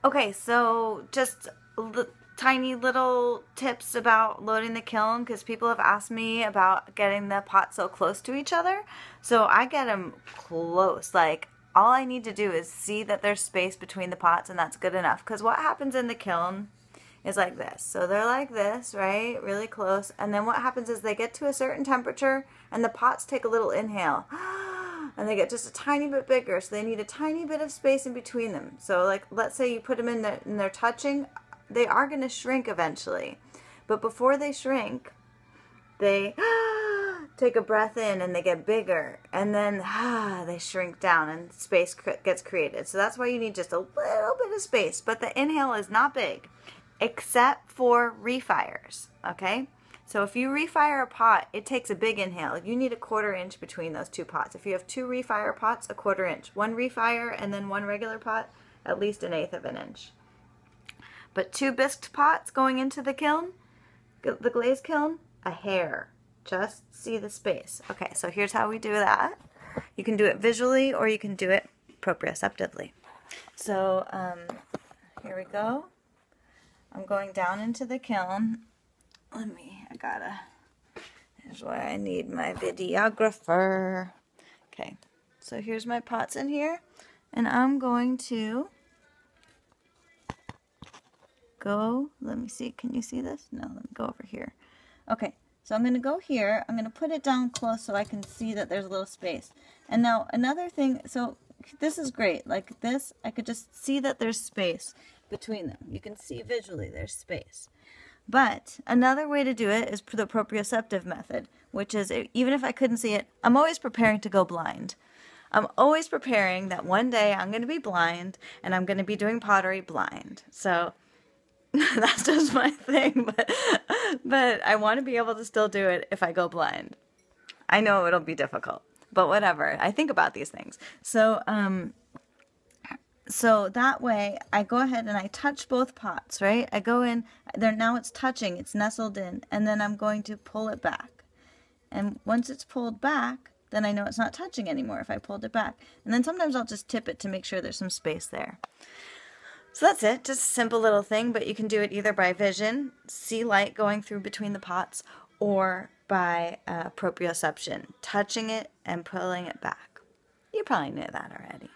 Okay, so just tiny little tips about loading the kiln, because people have asked me about getting the pots so close to each other. So I get them close. Like, all I need to do is see that there's space between the pots, and that's good enough. Because what happens in the kiln is like this. So they're like this, right? Really close. And then what happens is they get to a certain temperature, and the pots take a little inhale. And they get just a tiny bit bigger, so they need a tiny bit of space in between them. So like, let's say you put them in there and they're touching, they are going to shrink eventually. But before they shrink, they take a breath in and they get bigger, and then they shrink down and space gets created. So that's why you need just a little bit of space. But the inhale is not big, except for refires, okay? So if you refire a pot, it takes a big inhale. You need a 1/4 inch between those two pots. If you have 2 refire pots, a 1/4 inch. 1 refire and then 1 regular pot, at least 1/8 inch. But 2 bisque pots going into the kiln, the glaze kiln, a hair. Just see the space. Okay, so here's how we do that. You can do it visually or you can do it proprioceptively. So here we go. I'm going down into the kiln. Here's why I need my videographer. Okay, so here's my pots in here, and I'm going to go, let me see, can you see this? No, let me go over here. Okay, so I'm going to go here, I'm going to put it down close so I can see that there's a little space. And now another thing, so this is great, like this, I could just see that there's space between them. You can see visually there's space. But another way to do it is the proprioceptive method, which is, even if I couldn't see it, I'm always preparing to go blind. I'm always preparing that one day I'm going to be blind and I'm going to be doing pottery blind. So that's just my thing, but I want to be able to still do it if I go blind. I know it'll be difficult, but whatever. I think about these things. So that way, I go ahead and I touch both pots, right? I go in, there, now it's touching, it's nestled in, and then I'm going to pull it back. And once it's pulled back, then I know it's not touching anymore if I pulled it back. And then sometimes I'll just tip it to make sure there's some space there. So that's it, just a simple little thing, but you can do it either by vision, see light going through between the pots, or by proprioception, touching it and pulling it back. You probably knew that already.